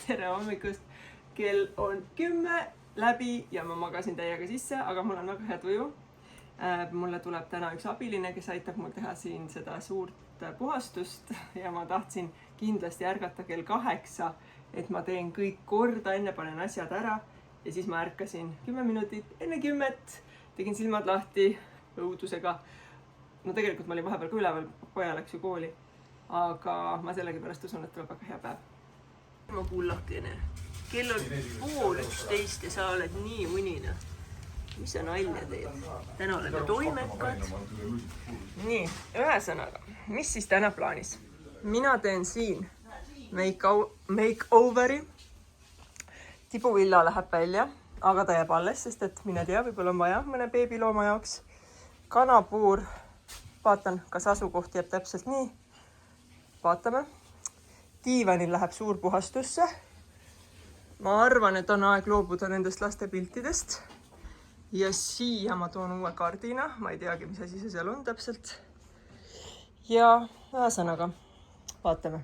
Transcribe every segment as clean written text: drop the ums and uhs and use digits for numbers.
tere hommikust. Kell on 10 läbi ja ma magasin täiega sisse, aga mul on väga hea tuju. Mulle tuleb täna üks abiline, kes aitab mul teha siin seda suurt puhastust ja ma tahtsin kindlasti ärgata kell 8, et ma teen kõik korda, enne panen asjad ära ja siis ma ärkasin 10 minutit enne 10, tegin silmad lahti õudusega. No tegelikult ma olin vahepeal ka üleval, poja läks ju kooli, aga ma sellegipärast usun, et tuleb väga hea päev. Ma kullakene. Kell on 10:30 ja sa oled nii unine. Mis sa nalja teed? Täna oleme toimekad. Nii, ühesõnaga, mis siis täna plaanis? Mina teen siin makeoveri. Tibuvilla läheb välja, aga ta jääb alles, sest et mine tea, võib-olla on vaja mõne beebilooma jaoks. Kanapuur, vaatan, kas asukoht jääb täpselt nii. Vaatame. Diivanil läheb suur puhastusse. Ma arvan, et on aeg loobuda nendest lastepiltidest. Ja siia ma toon uue kardina. Ma ei teagi, mis asi see seal on täpselt. Ja ühesõnaga, vaatame.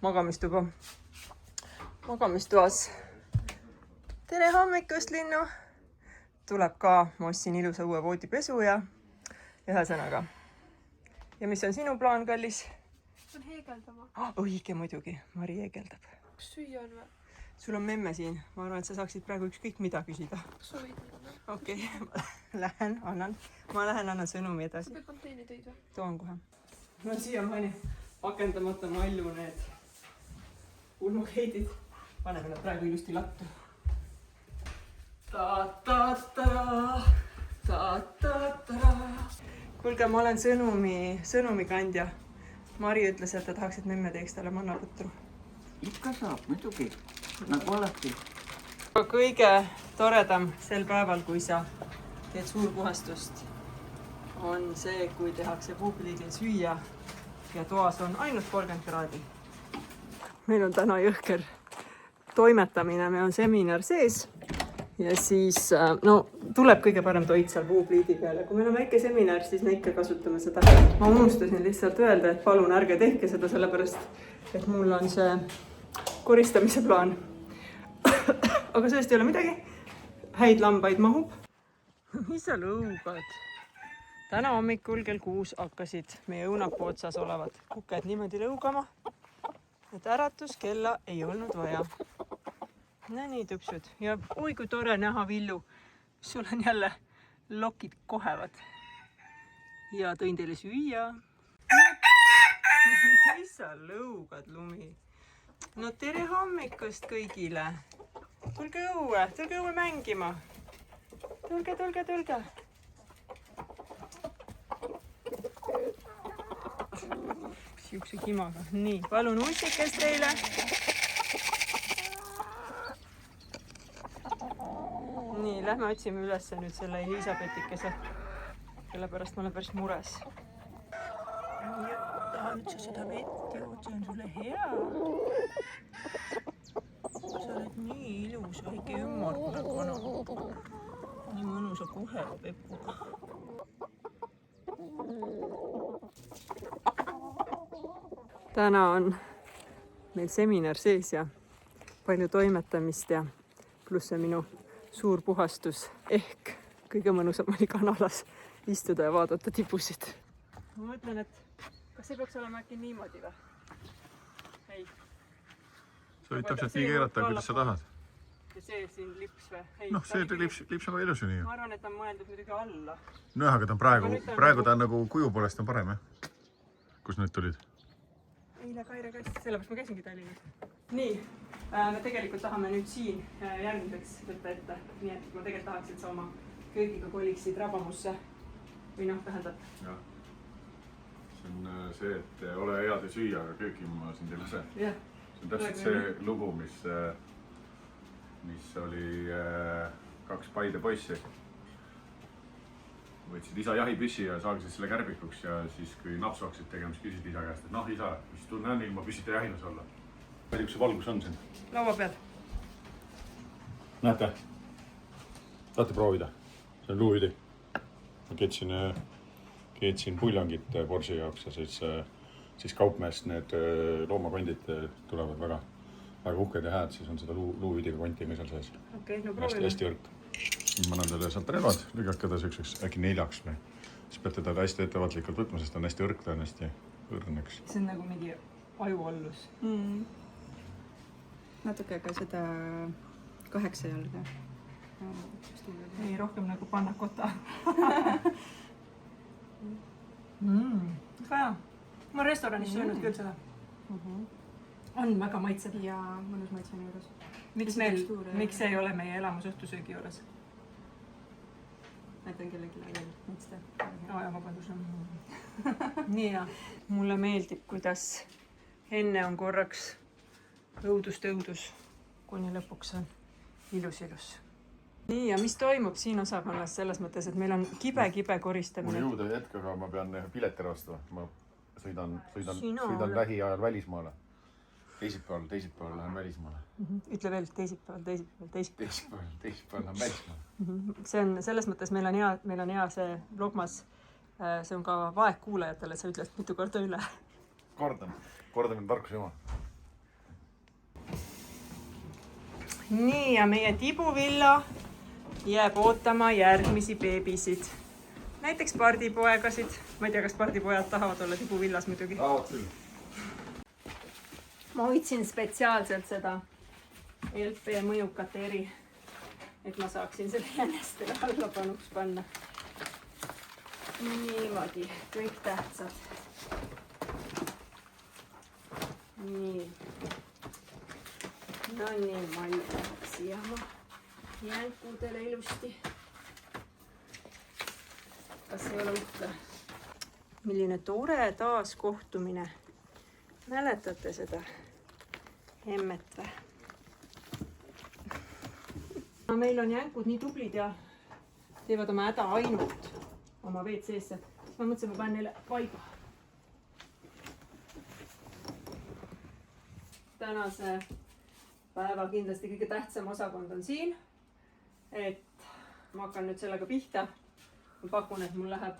Magamistuba. Magamistuas. Tere hommikust, linnu! Tuleb ka, ma ostsin ilusa uue voodipesu ja ühesõnaga. Ja mis on sinu plaan, kallis? On heegeldama. Õige muidugi, Mari heegeldab. Kas süüa on või? Sul on memme siin. Ma arvan, et sa saaksid praegu ükskõik mida küsida. Kas soovid minna? Okei, ma lähen, annan sõnumi edasi. Sa pead konteini tõid või? Toon kohe. No siiamaani pakendamata malju need ulmukeidid. Paneme nad praegu ilusti lattu. Kuulge, ma olen sõnumikandja. Mari ütles, et ta tahaks, et memme teeks talle mannaputru. Ikka saab, muidugi. Nagu alati. Kõige toredam sel päeval, kui sa teed suurpuhastust, on see, kui tehakse puupliidil süüa ja toas on ainult 30 kraadi. Meil on täna jõhker toimetamine, meil on seminar sees ja siis tuleb kõige parem toit seal puupliidi peale. Kui meil on väike seminar, siis me ikka kasutame seda. Ma unustasin lihtsalt öelda, et palun ärge tehke seda, sellepärast, et mul on see koristamise plaan. Aga sellest ei ole midagi. Häid lambaid mahub. Mis sa lõugad? Täna hommikul kell 6 hakkasid meie õunapuu otsas olevad kuked niimoodi lõugama, et äratuskella ei olnud vaja. No nii, tüpsud. Ja oi, kui tore näha, Villu. Sul on jälle lokid kohevad. Ja tõin teile süüa. Mis sa lõugad, Lumi? No tere hommikust kõigile. Tulge õue mängima. Tulge. Siukse kimaga. Nii, palun ussikest teile. Nii, lähme otsime üles nüüd selle Elisabetikese, kelle pärast ma olen päris mures. Tahad sa seda vett jood, see on sulle hea. Sa oled nii ilus, väike ümmargune kana. Nii mõnusa kohe pepuga. Täna on meil seminar sees ja palju toimetamist ja pluss see minu suur puhastus ehk kõige mõnusam oli kanalas istuda ja vaadata tibusid. Ma mõtlen, et kas see peaks olema äkki niimoodi või? Ei. Sa võid täpselt nii keerata, kuidas sa tahad. Ja see siin lips või? Noh, see lips on ka ilus ju nii. Ma arvan, et on mõeldud muidugi alla. No jah, aga ta on praegu ta on nagu kuju poolest on parem, jah? Kus nüüd tulid? Eile Kaire käest, sellepärast ma käisingi Tallinnas. Nii, me tegelikult tahame nüüd siin järgmiseks võtta ette. Nii et ma tegelikult tahaks, et sa oma köögiga koliksid Rabamusse. Või noh, tähendab. Jah. See on see, et ole head ja süüa, aga kööki ma siin teile see. Jah. See on täpselt see lugu, mis oli 2 Paide poissi. Võtsid isa jahipüssi ja saagisid selle kärbikuks ja siis, kui napsu hakkasid tegema, siis küsisid isa käest, et noh, isa, mis tunne on ilma püsita jahinas olla? Palju see valgus on siin? Laua peal. Näete? Tahate proovida? See on luuüdi. Ma keetsin puljangit Borsi jaoks ja siis kaupmeest need loomakondid tulevad väga väga uhked ja hääd, siis on seda luuvidiga konti ka seal sees. Okei, no Hästi, proovime. hästi õrk. Ma annan teile sealt relvad, lükake ta siukseks äkki 4 või. Siis peate teda hästi ettevaatlikult võtma, sest ta on hästi õrk, ta on hästi õrneks. See on nagu mingi ajuollus. Natuke ka seda 8 jalga. Ei, rohkem nagu pannakota. Väga hea. Ma restoranis söönud küll seda. On väga maitsev. Ja mõnus maitse on juures. Miks ei ole meie elamusõhtusöögi juures? Näitan kellegi veel maitsta. Vabandus. Nii hea. Mulle meeldib, kuidas enne on korraks õudus, kuni lõpuks on ilus. Nii, ja mis toimub siin osakonnas selles mõttes, et meil on kibe koristamine. Mul jõuda ei jätka, aga ma pean pileti vastu. Ma sõidan lähiajal välismaale. Teisipäeval lähen välismaale. Ütle veel, teisipäeval. Teisipäeval lähen välismaale. See on selles mõttes, meil on hea see vlogmas, see on ka vaegkuulajatele, sa ütled mitu korda üle. Kordamine tarkuse jumal. Nii, ja meie tibuvilla jääb ootama järgmisi beebisid. Näiteks pardipoegasid. Ma ei tea, kas pardipojad tahavad olla tibuvillas muidugi. Tahavad küll. Ma hoidsin spetsiaalselt seda LP mõjukat eri, et ma saaksin selle jännestele alla panuks panna. Niimoodi, kõik tähtsad. Nii. No nii, ma jõuan siia oma jänkudele ilusti. Kas ei ole uhke? Milline tore taas kohtumine. Mäletate seda hemmet või? Meil on jänkud nii tublid ja teevad oma häda ainult oma WC-sse. Ma mõtlesin, ma panen neile vaiba. Tänase päeva kindlasti kõige tähtsam osakond on siin. Et ma hakkan nüüd sellega pihta. Ma pakun, et mul läheb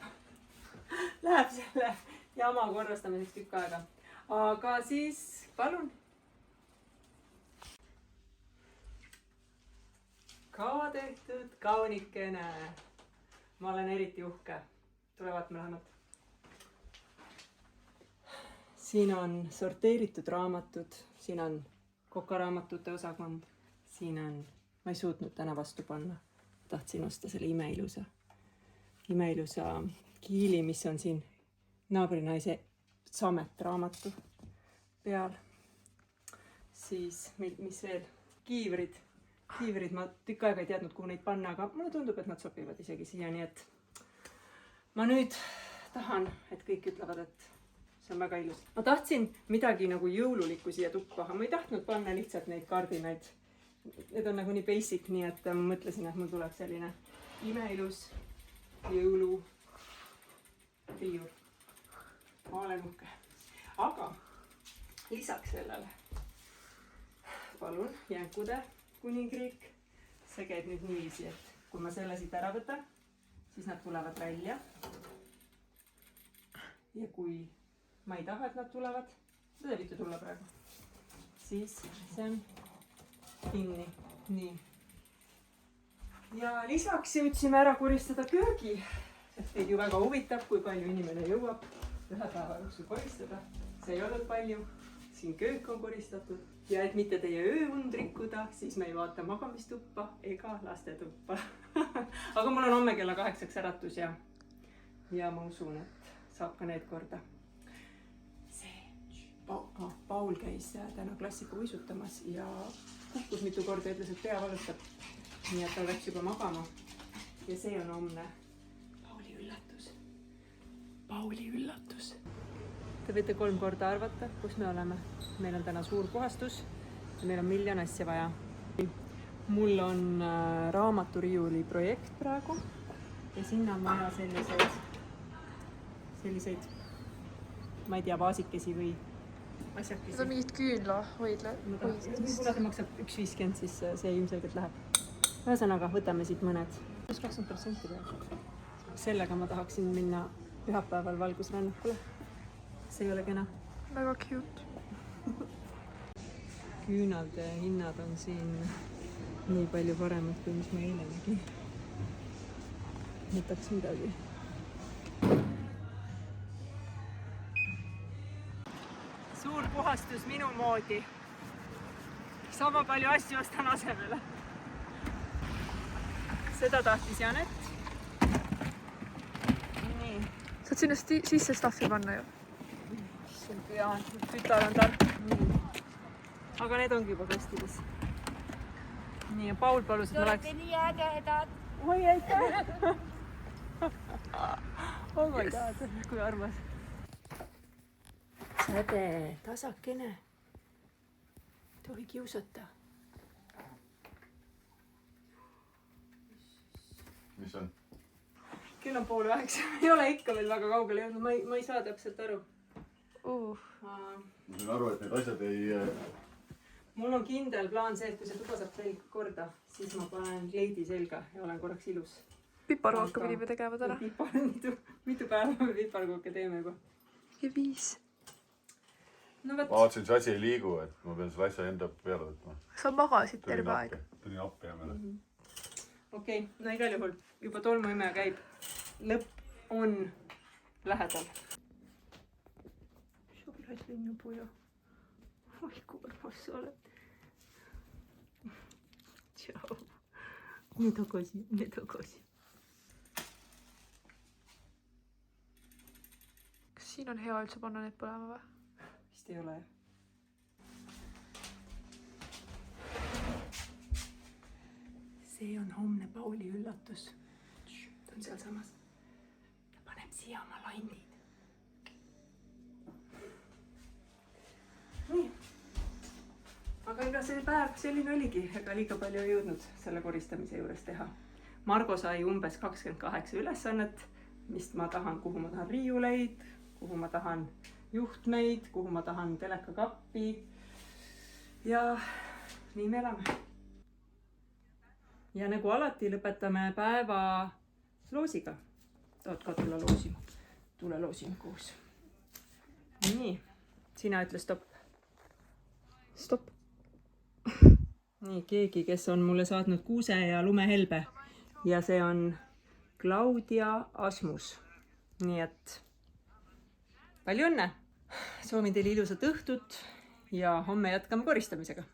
selle jama korrastamiseks tükk aega. Aga siis palun. Ka tehtud kaunikene. Ma olen eriti uhke. Tule vaatame lähemalt. Siin on sorteeritud raamatud. Siin on kokaraamatute osakond. Siin on, ma ei suutnud täna vastu panna. Tahtsin osta selle imeilusa kiili, mis on siin naabrinaise Samet raamatu peal. Siis, mis veel? Kiivrid. Ma tükk aega ei teadnud, kuhu neid panna, aga mulle tundub, et nad sobivad isegi siia, nii et ma nüüd tahan, et kõik ütlevad, et see on väga ilus. Ma tahtsin midagi nagu jõululikku siia tuppa, aga ma ei tahtnud panna lihtsalt neid kardinaid. Need on nagu nii basic, nii et ma mõtlesin, et mul tuleb selline imeilus jõulu riiur. Ma olen uhke. Aga lisaks sellele palun jänkude kuningriik. See käib nüüd niiviisi, et kui ma selle siit ära võtan, siis nad tulevad välja. Ja kui ma ei taha, et nad tulevad, seda ei viitu tulla praegu, siis see on kinni. Nii. Ja lisaks jõudsime ära koristada köögi. Sest teid ju väga huvitab, kui palju inimene jõuab ühe päeva jooksul koristada. See ei olnud palju. Siin köök on koristatud. Ja et mitte teie ööund rikkuda, siis me ei vaata magamistuppa ega lastetuppa. Aga mul on homme kella 8 äratus ja ma usun, et saab ka need korda. Paul käis täna klassiga uisutamas ja kukkus mitu korda ja ütles, et pea valutab. Nii et ta läks juba magama. Ja see on homne Pauli üllatus. Te võite 3 korda arvata, kus me oleme. Meil on täna suur puhastus ja meil on miljon asja vaja. Mul on raamaturiiuli projekt praegu ja sinna on vaja selliseid, ma ei tea, vaasikesi või asjakesi. Need on mingid küünlahoidla. Kuna see maksab 1,50, siis see ilmselgelt läheb. Ühesõnaga, võtame siit mõned. 20% peal. Sellega ma tahaksin minna pühapäeval valgusrännakule. See ei ole kena. Väga cute. küünalde hinnad on siin nii palju paremad, kui mis ma eile nägin. Võtaks midagi. Suur puhastus minu moodi. Sama palju asju ostan asemele. Seda tahtis Janet. Nii. Saad sinna sisse staffi panna ju. Jaa, tütar on tark. Aga need ongi juba kastides. Nii, ja Paul palus, et ma läheks... Te olete nii ägedad. Oi, aitäh! Oh my god, kui armas. Säde, tasakene. Tohi kiusata. mis on? Kell on 8:30. Ei ole ikka veel väga kaugele jõudnud. Ma ei saa täpselt aru. Ma saan aru, et need asjad ei... Mul on kindel plaan see, et kui see tuba saab selg korda, siis ma panen kleidi selga ja olen korraks ilus. Piparkooke pidime tegema täna. Mitu päeva me piparkooke teeme juba? Ja 5. No Ma võt. vaatasin, see asi ei liigu, et ma pean selle asja enda peale võtma. Sa magasid terve aeg. Tulin appi ja meile. Okei, no igal juhul juba tolmuimeja käib. Lõpp on lähedal. Sõbrad linnupuja. Oi, kui armas sa oled. Tšau. Mine tagasi. Kas siin on hea üldse panna need põlema või? Vist ei ole jah. See on homne Pauli üllatus. Ta on seal samas. Ta paneb siia oma lainid. Nii. Aga ega see päev selline oligi. Ega liiga palju ei jõudnud selle koristamise juures teha. Margo sai umbes 28 ülesannet, mis ma tahan, kuhu ma tahan riiuleid, kuhu ma tahan juhtmeid, kuhu ma tahan telekakappi. Ja nii me elame. Ja nagu alati lõpetame päeva loosiga. Tahad ka tulla loosima? Tule loosima koos. Nii, sina ütle stopp. Stopp. Nii, keegi, kes on mulle saatnud kuuse ja lumehelbe. Ja see on Claudia Asmus. Nii et palju õnne! Soovin teile ilusat õhtut ja homme jätkame koristamisega.